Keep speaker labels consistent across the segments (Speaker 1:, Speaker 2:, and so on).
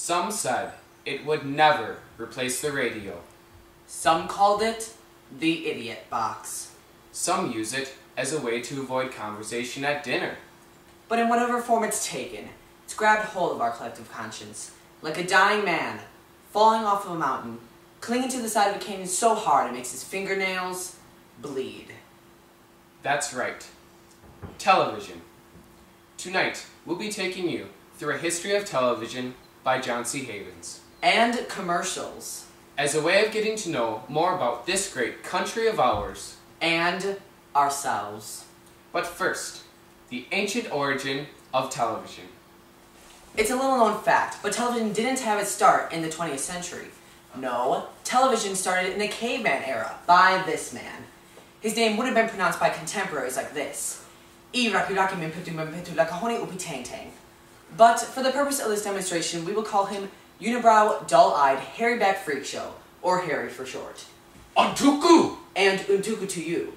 Speaker 1: Some said it would never replace the radio.
Speaker 2: Some called it the idiot box.
Speaker 1: Some use it as a way to avoid conversation at dinner.
Speaker 2: But in whatever form it's taken, it's grabbed hold of our collective conscience, like a dying man, falling off of a mountain, clinging to the side of a canyon so hard it makes his fingernails bleed.
Speaker 1: That's right. Television. Tonight, we'll be taking you through a history of television by John C. Havens.
Speaker 2: And commercials.
Speaker 1: As a way of getting to know more about this great country of ours.
Speaker 2: And ourselves.
Speaker 1: But first, the ancient origin of television.
Speaker 2: It's a little known fact, but television didn't have its start in the 20th century. No, television started in the caveman era by this man. His name would have been pronounced by contemporaries like this. But for the purpose of this demonstration, we will call him Unibrow, Dull-Eyed, Hairy-Backed Freak Show, or Harry for short.
Speaker 1: Untuku!
Speaker 2: And Untuku to you.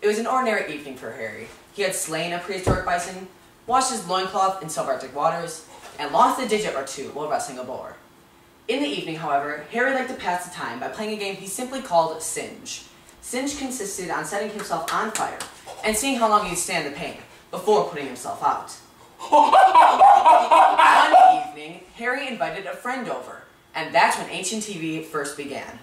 Speaker 2: It was an ordinary evening for Harry. He had slain a prehistoric bison, washed his loincloth in subarctic waters, and lost a digit or two while wrestling a boar. In the evening, however, Harry liked to pass the time by playing a game he simply called Singe. Singe consisted on setting himself on fire and seeing how long he'd stand the pain before putting himself out. One evening, Harry invited a friend over, and that's when ancient TV first began.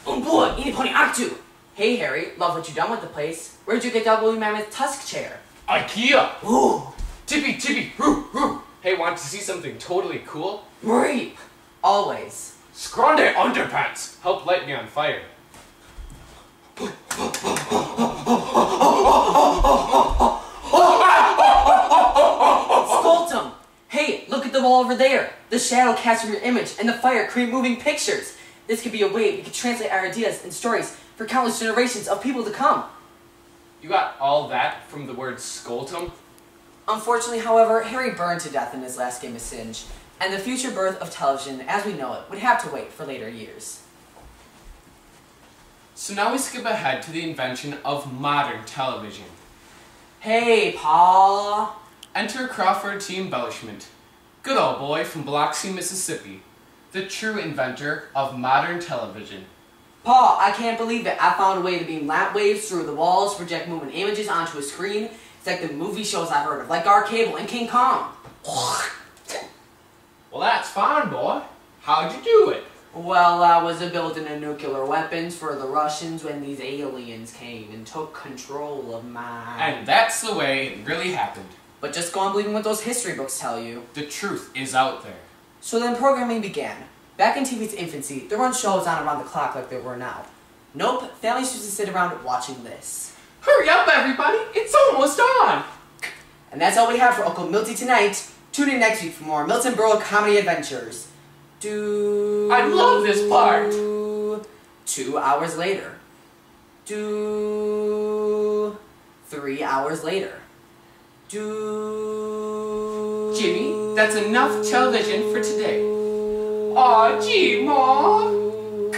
Speaker 2: Boy, Iniponi Aktu! Hey Harry, love what you done with the place. Where'd you get that woolly mammoth tusk chair?
Speaker 1: IKEA!
Speaker 2: Ooh!
Speaker 1: Tippy, hoo, hoo! Hey, want to see something totally cool?
Speaker 2: Reap! Always.
Speaker 1: Scronde underpants! Help light me on fire.
Speaker 2: Sculptum! Hey, look at the wall over there! The shadow cast from your image and the fire create moving pictures! This could be a way we could translate our ideas and stories for countless generations of people to come.
Speaker 1: You got all that from the word scoltum?
Speaker 2: Unfortunately, however, Harry burned to death in his last game of Singe, and the future birth of television as we know it would have to wait for later years.
Speaker 1: So now we skip ahead to the invention of modern television.
Speaker 2: Hey, Pa!
Speaker 1: Enter Crawford T. Embellishment, good old boy from Biloxi, Mississippi, the true inventor of modern television.
Speaker 2: Pa, I can't believe it. I found a way to beam lamp waves through the walls, project moving images onto a screen. It's like the movie shows I heard of, like Gar Cable and King Kong.
Speaker 1: Well, that's fine, boy. How'd you do it?
Speaker 2: Well, I was building a nuclear weapons for the Russians when these aliens came and took control of my...
Speaker 1: And that's the way it really happened.
Speaker 2: But just go on believing what those history books tell you.
Speaker 1: The truth is out there.
Speaker 2: So then programming began. Back in TV's infancy, there weren't shows on around the clock like there were now. Nope, families used to sit around watching this.
Speaker 1: Hurry up, everybody! It's almost on!
Speaker 2: And that's all we have for Uncle Milty tonight. Tune in next week for more Milton Berle comedy adventures.
Speaker 1: I love this part!
Speaker 2: 2 hours later. 3 hours later.
Speaker 1: Jimmy, that's enough television for today. Aw, gee, Mom!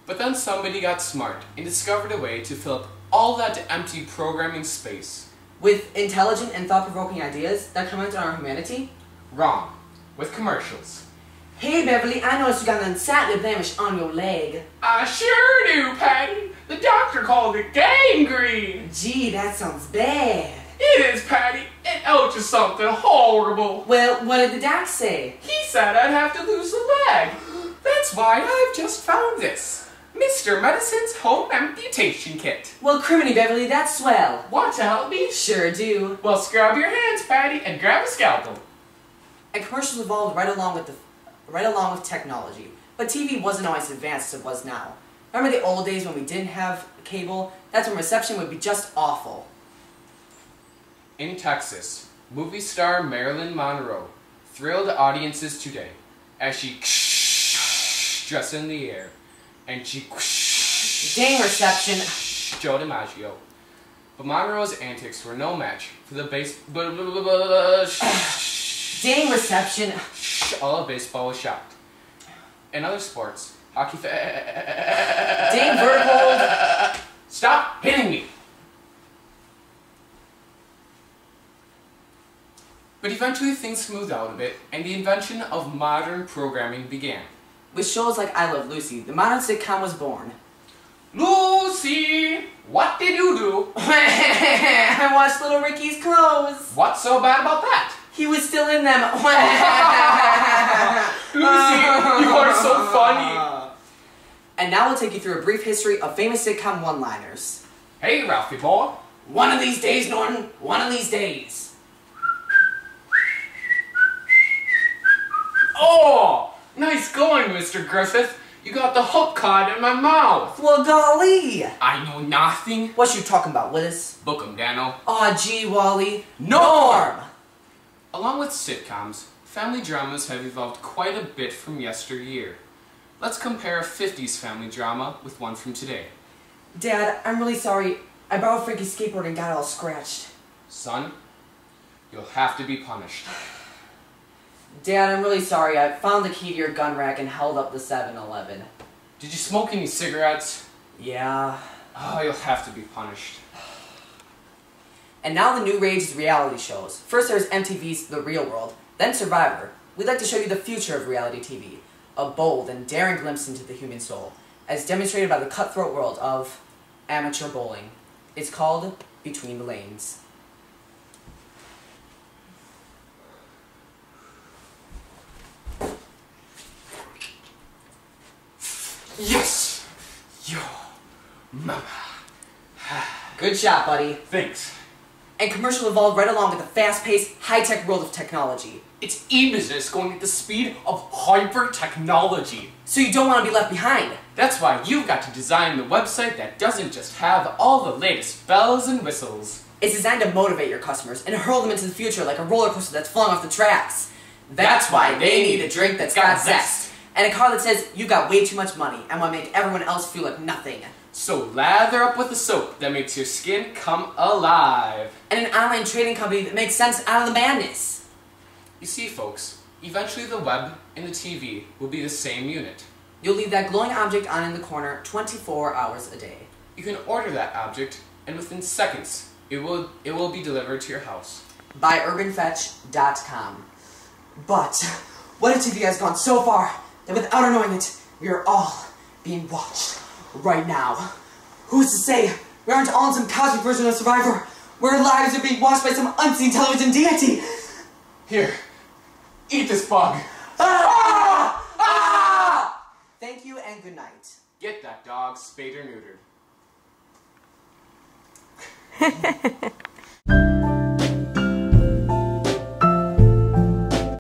Speaker 1: But then somebody got smart and discovered a way to fill up all that empty programming space.
Speaker 2: With intelligent and thought-provoking ideas that comment on our humanity?
Speaker 1: Wrong. With commercials.
Speaker 2: Hey Beverly, I noticed you got an unsightly blemish on your leg.
Speaker 1: I sure do, Patty. The doctor called it gangrene.
Speaker 2: Gee, that sounds bad.
Speaker 1: It is, Patty. It owed you something horrible.
Speaker 2: Well, what did the doc say?
Speaker 1: He said I'd have to lose a leg. That's why I've just found this. Mr. Medicine's Home Amputation Kit.
Speaker 2: Well, criminy Beverly, that's swell.
Speaker 1: Want to help me?
Speaker 2: Sure do.
Speaker 1: Well, scrub your hands, Patty, and grab a scalpel.
Speaker 2: And commercials evolved right along with technology. But TV wasn't always as advanced as it was now. Remember the old days when we didn't have cable? That's when reception would be just awful.
Speaker 1: In Texas, movie star Marilyn Monroe thrilled audiences today as she dressed in the air, and she
Speaker 2: Dang reception.
Speaker 1: Joe DiMaggio. But Monroe's antics were no match for the
Speaker 2: Dang reception.
Speaker 1: All of baseball was shocked. In other sports, hockey
Speaker 2: Dang vertical.
Speaker 1: Stop hitting me! But eventually things smoothed out a bit, and the invention of modern programming began.
Speaker 2: With shows like I Love Lucy, the modern sitcom was born.
Speaker 1: Lucy, what did you do?
Speaker 2: I washed little Ricky's clothes.
Speaker 1: What's so bad about that?
Speaker 2: He was still in them.
Speaker 1: Lucy, you are so funny.
Speaker 2: And now we'll take you through a brief history of famous sitcom one-liners.
Speaker 1: Hey, Ralphie boy.
Speaker 2: One of these days, Norton. One of these days.
Speaker 1: Oh, nice going, Mr. Griffith. You got the hook caught in my mouth.
Speaker 2: Well, golly.
Speaker 1: I know nothing.
Speaker 2: What you talking about, Willis?
Speaker 1: Book 'em, Dano.
Speaker 2: Aw, gee, Wally.
Speaker 1: Norm! Along with sitcoms, family dramas have evolved quite a bit from yesteryear. Let's compare a 50s family drama with one from today.
Speaker 2: Dad, I'm really sorry. I borrowed Frankie's skateboard and got it all scratched.
Speaker 1: Son, you'll have to be punished.
Speaker 2: Dad, I'm really sorry. I found the key to your gun rack and held up the 7-Eleven.
Speaker 1: Did you smoke any cigarettes?
Speaker 2: Yeah.
Speaker 1: Oh, you'll have to be punished.
Speaker 2: And now the new rage is reality shows. First there's MTV's The Real World, then Survivor. We'd like to show you the future of reality TV. A bold and daring glimpse into the human soul, as demonstrated by the cutthroat world of amateur bowling. It's called Between the Lanes.
Speaker 1: Yes! Yo, mama.
Speaker 2: Good shot, buddy.
Speaker 1: Thanks.
Speaker 2: And commercial evolved right along with the fast-paced, high-tech world of technology.
Speaker 1: It's e-business going at the speed of hyper-technology.
Speaker 2: So you don't want to be left behind.
Speaker 1: That's why you've got to design the website that doesn't just have all the latest bells and whistles.
Speaker 2: It's designed to motivate your customers and hurl them into the future like a roller coaster that's falling off the tracks.
Speaker 1: That's why they need a drink that's got zest.
Speaker 2: And a car that says you got way too much money and want to make everyone else feel like nothing.
Speaker 1: So lather up with the soap that makes your skin come alive.
Speaker 2: And an online trading company that makes sense out of the madness.
Speaker 1: You see, folks, eventually the web and the TV will be the same unit.
Speaker 2: You'll leave that glowing object on in the corner 24 hours a day.
Speaker 1: You can order that object, and within seconds, it will be delivered to your house.
Speaker 2: By urbanfetch.com. But what if TV has gone so far that without our knowing it, we are all being watched right now? Who's to say we aren't all in some cosmic version of Survivor, where our lives are being watched by some unseen television deity?
Speaker 1: Here, eat this bug.
Speaker 2: Ah! Ah! Thank you and good night.
Speaker 1: Get that dog spayed or neutered.